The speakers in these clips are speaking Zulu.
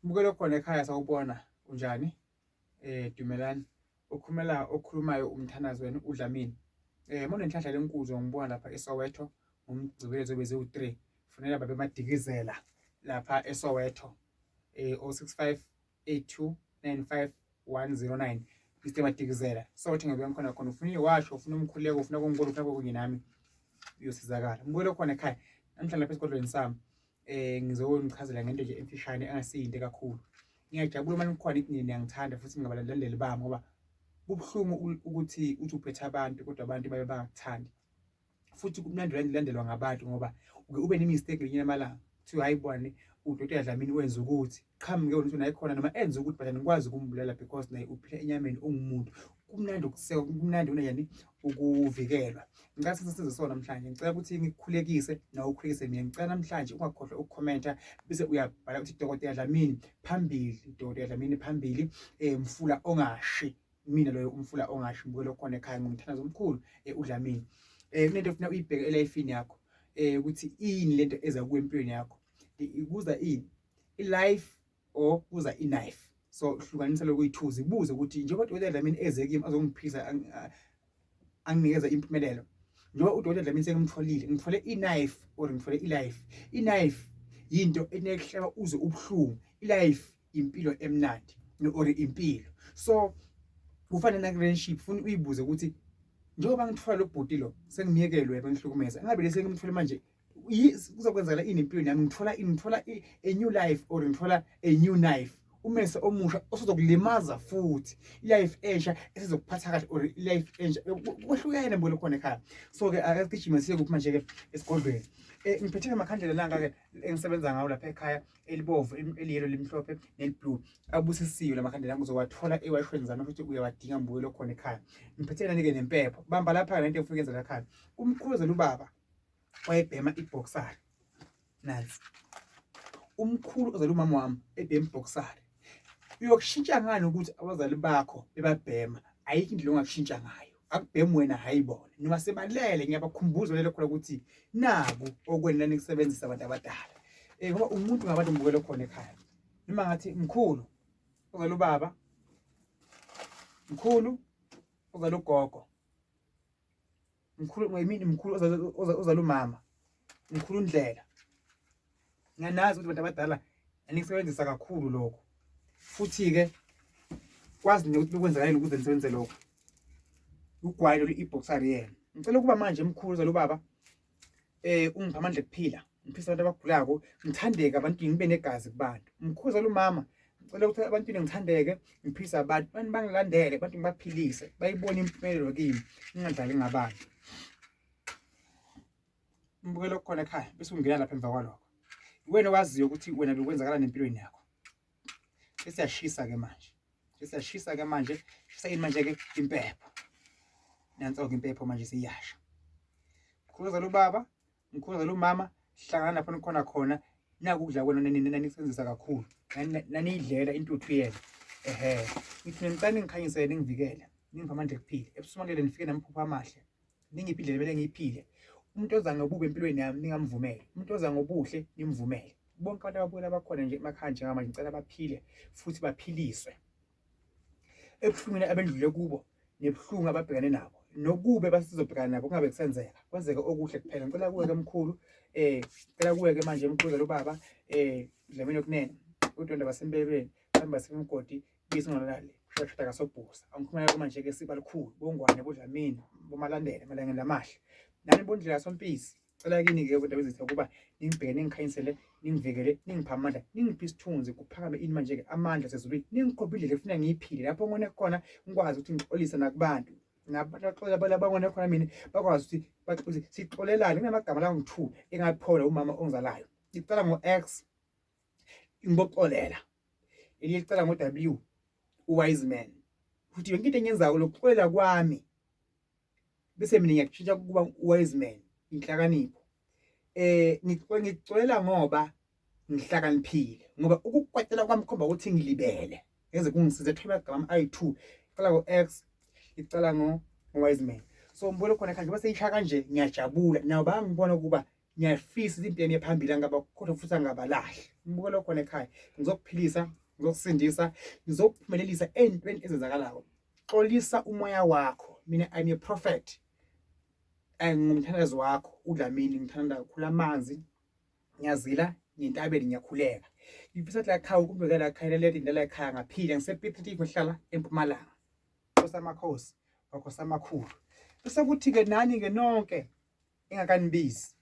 Mbukelo khona ekhaya sawubona unjani? Dumelani. Okhulumayo umthanazi wena uDlamini. Monenhlanhla lenkuzwa ngibona lapha eSoweto ngomgcibelo zobe ziwu-3. Kufanele babe madikizela lapha eSoweto. 0658295109. Mr Madikizela. Soweto ngibuya khona ufuna iwasho, ufuna umkhuleko, ufuna konke, ufuna kunye nami. Uyosizakala. Mbukelo khona ekhaya. Namhlanje lapha esigodlweni sami. Ngizonichazela ngento nje emfishane engasiyinto kakhulu. Ngiyajabula uma nikhona ithi niyangithanda futhi ningabalandeli bami ngoba kubuhlungu ukuthi uphethe abantu kodwa abantu babe bangakuthandi. Futhi kumnandi landelwa ngabantu ngoba ube ne-mistake ngelinye lamalanga. Kuthiwa hayi bwana uDokotela Dlamini wenza ukuthi qhamuke ukuthi nayikhona noma enza ukuthi but ngikwazi ukumbulala because naye uphila enyameni ongumuntu. Kumnandi ukusekwa, kumnandi kunjani ukuvikelwa. Ngicela sisize sona namhlanje. Ngicela ukuthi ngikukhulekise nawe ukhulekise mina. Ngicela namhlanje ungakhohlwa ukukhomenta bese uyabhala ukuthi Dokotela Dlamini phambili, Dokotela Dlamini phambili, mfula ongashi. Mina loyo umfula ongashi mbukelo khona ekhaya ngumthanazi omkhulu uDlamini. Kunento ufuna uyibheke elifini yakho ukuthi ini lento eza kuwe empilweni yakho. Ibuza ini? I-life or kuza i-knife. So hlukanisa lokho kuyithuzi. Ibuze ukuthi njengoba uDokotela Dlamini eze kimi azongiphisa anginikeza impumelelo. Njengoba uDokotela Dlamini sengimtholile, ngithole i-knife or ngithole i-life. I-knife yinto enekuhlaba uzwe ubuhlungu. I-life impilo emnandi or impilo. So kufanele na-relationship ufuna uyibuze ukuthi njengoba ngithola lo bhuti lo sengimiyekele wena ngihlukumeza ngabe lese ngimthole manje kuzokwenzela ini empilweni yami. Ngithola a new life or ngithola a new knife, umese omusha osozokulimaza futhi, i-life entsha esizokuphatha kahle or i-life entsha kwehlukene mbolo khona ekhaya. So ke akagijima siye kuphi manje ke esigodlweni. Ngiphethe amakhandlela langa ke engisebenza ngawo lapha ekhaya, elibovu, eliyelo, limhlophe neliblue. Abusisiwe lamakhandlela ngizowathola ewashweni zami futhi uyawadinga mbukelo khona ekhaya. Ngiphethe nani-ke nempepho bamba lapha lento efuna ukwenza lakhaya. Umkhuzela ubaba wayebhema iboxer nansi. Umkhulu ozala umama wami ebhema iboxer. Uyokushintsha ngani ukuthi abazali bakho bebabhema? Ayikho indlela ongakushintsha ngayo. Akubhemi wena hayibona noma sebalele ngiyabakhumbuza lelo khona ukuthi naku okwena nikusebenzisa abantu abadala. Ngoba umuntu ngabantu mbukelo khona ekhaya. Noma ngathi mkhulu ozala ubaba, mkhulu ozala ugogo, mkhulu mkhulu ozala umama, mkhulu Ndlela. Ngiyanazi ukuthi abantu abadala anikusebenzisa kakhulu lokho. Futhi ke kwazi nje ukuthi bekwenza kanjani ukuze nisebenze lokho. Ugwayi lo iboxer yena. Ngicela ukuba manje mkhulu ozala ubaba ungipha amandla kuphila. Ngiphisa abantu abagulako, ngithandeke abantu ngibe negazi kubantu. Mkhulu ozala umama ngicela ukuthi abantu ngithandeke, ngiphisa abantu bangilandele, abantu ngibaphilise, bayibone impumelelo kimi, ngingadlali ngabantu. Mbukelo khona ekhaya bese ungena lapha emva kwalokho. Wena waziyo ukuthi wena bekwenzakala nempilweni yakho. Sesiyashisa ke manje. Sesiyashisa ke manje. Shisa yini manje ke impepho. Nanso ke impepho manje siyasha. Mkhulu ozala ubaba, mkhulu ozala umama, hlangana lapha khona naku ukudla kwena nanisebenzisa kakhulu. Nanidlela intuthu yena. Ngithi ngicela ningikhanyisele ningivikele. Ningipha amandla kuphila. Ebusumalele nifike namaphupho amahle. Ningiphile bele ngiyiphile. Umuntu oza ngobubi empilweni yami ningamvumeli. Umuntu oza ngobuhle nimvumele. Bonke abantu ababuya abakhona nje emakhaya njengamanje ngicela baphile futhi baphiliswe. Ebuhlungwini abendlule kubo nebuhlungu ababhekane nabo nokube basizobhekana nabo kungabe kusenzeka kwenzeke okuhle kuphela. Ngicela kuwe ke mkhulu, ngicela kuwe ke manje mkhulu ozala ubaba, Dlamini okunene, uDonda basembebeni, bahamba semgodi bisingalali shada kasobhuza. Angikhulumela manje ke siba likhulu bongwane boDlamini bomalandela emalangeni lamahle. Nani bondlela sompisi. Cela kini ke kodwa bezitha kuba ningibheke ningikhanyisele, ningivikele, ningipha amandla, ningiphi isithunzi kuphakame ini manje ke amandla sezulwini. Ningiqobile ufuna ngiyiphile lapho ngone khona ngikwazi ukuthi ngixolise nakubantu. Nabaxola labangone khona mina bakwazi ukuthi sixolelane kunamagama la ngi2 engaphola umama ongizalayo. Ngicela ngo-X ngiboxolela. Eliyicela ngo-W uwise man. Futhi yonke into engiyenzako lokuxolela kwami bese mina ngiyaqhitsha kuba uwise man, inhlakanipho. Ngixolela ngoba ngihlakaniphile ngoba ukukwatela kwami khomba ukuthi ngilibele ngeze kungisize thola amagama ayi2. Ngicela ngo-X, ngicela ngo-wise man. So mbolo khona ekhaya njengoba seyisha kanje ngiyajabula nawo bayangibona ukuba ngiyafisa into yami ephambili angaba kodwa futhi angabalahli. Umbuko lo khona ekhaya ngizokuphilisa, ngizokusindisa, ngizokuphumelelisa entweni ezenzakalayo. Xolisa umoya wakho. Mina I'm a prophet. Ngumthandazi wakho uDlamini, ngithanda kakhulu amanzi, ngiyazila ngentabeni, ngiyakhuleka. Ngifisa la ekhaya ukubekela ekhaya leli indlela ekhaya ngaphila ngisePiet ngihlala eMpumalanga. Osamakhosi wakhosi amakhulu. Bese kuthi ke nani ke nonke engakanibizi.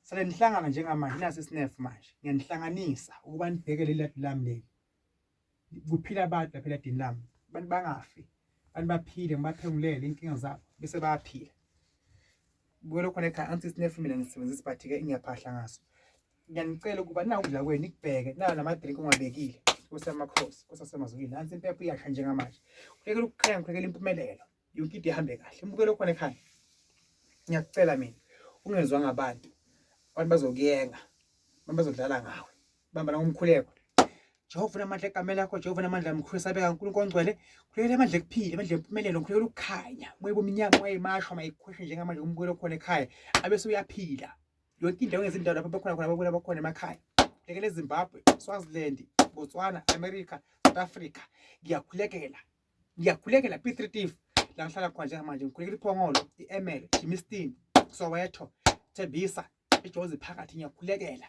Sale nihlangana njengamanje nasi isinefu manje. Ngiyanihlanganisa ukuba nibheke leli lami leli. Kuphila abantu lapha eladini lami. Abantu bangafi. Abantu baphile ngibaphengulele inkinga zabo bese bayaphila. Buke khona ekhaya anti isinefu mina ngisebenzisa but ke ngiyaphahla ngaso. Ngiyanicela ukuba na ukudla kwenu nikubheke nayo nama drink ongabekile. Kusamakhosi, kusasemazulwini. Nansi impepho iyasha njengamanje. Kulekela ukukhaya ngikukela impumelelo. Yonke into ihambe kahle. Mbukelo khona ekhaya. Ngiyakucela mina ungezwa ngabantu. Abantu bazokuyenga. Abantu bazodlala ngawe. Bamba la ngomkhuleko. Jehova namandla egameni lakho, Jehova namandla amkhulisa abeka uNkulunkulu ongcwele. Khulekela amandla ekuphila, amandla empumelelo, khulekela ukukhanya. Moya bominyama, moya imashwa, mayikhweshe njengamanje umbukelo khona ekhaya. Abese uyaphila. Yonke indawo ngezindawo lapha bakhona bakhona emakhaya. Lekele eZimbabwe, Swaziland, Botswana, America, South Africa. Ngiyakhulekela Piet la ngihlala khona njengamanje. Ngikhulekela iPhongolo, iEmele, Jimistin, Soweto, Tembisa, eJozi phakathi ngiyakhulekela.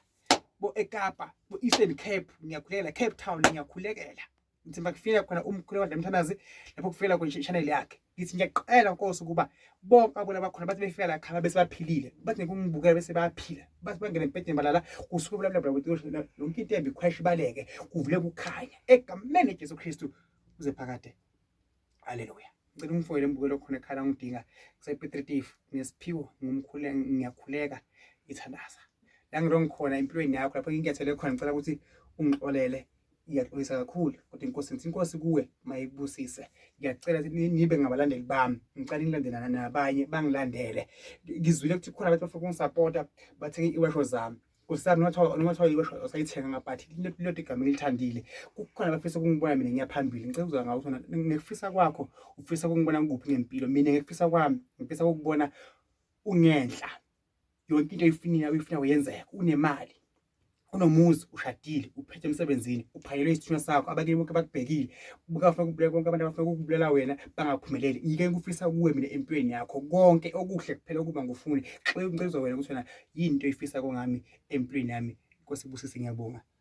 Bo eKapa, bo Eastern Cape ngiyakhulekela, Cape Town ngiyakhulekela. Ngithi makufika khona umkhuleko kaMthandazi lapho kufika khona i-channel yakhe. Ngithi ngiyaqela Nkosi ukuba bonke abo labakhona bathi befika la ekhaya bese baphilile. Bathi ngikungibukela bese bayaphila. Bathi bangena empedeni balala kusuke bla yonke into embi ikhweshe ibaleke kuvule kukhanya. Egameni leJesu Kristu uze phakade. Haleluya. Ngicela ungifowele mbukelo khona ekhaya ngidinga kusePiet ngesiphiwo ngiyakhuleka ithandaza. La ngikhona empilweni yakho lapho nginyathele khona ngicela ukuthi ungixolele. Ngiyaxolisa kakhulu kodwa inkosi kuwe mayibusise. Ngiyacela ukuthi nibe ngabalandeli bami. Ngicela ngilandelana nabanye bangilandele. Ngizwile ukuthi khona abantu bafuna ukungisupporta bathenga iwasho zami. Usami ngathiwa iwasho osayithenga ngabathi lento igama elithandile. Kukhona abafisa ukungibona mina ngiyaphambili. Ngicela ukuzwa ngawo ukuthi ngekufisa kwakho ufisa ukungibona ngikuphi ngempilo. Mina ngekufisa kwami ngifisa ukubona ungenhla. Yonke into uyifuna uyenzeka. Unemali, unomuzi, ushadile, uphethe emsebenzini, uphayelwe isithunywa sakho, abakini bonke bakubhekile. Bukafuna ukubulala konke abantu abafuna ukubulala wena bangaphumeleli. Ngike ngikufisa kuwe mina empilweni yakho konke okuhle kuphela ukuba ngufuni. Ngicela wena ukuthi wena yini into oyifisa kongami empilweni yami. Nkosi ibusise, ngiyabonga.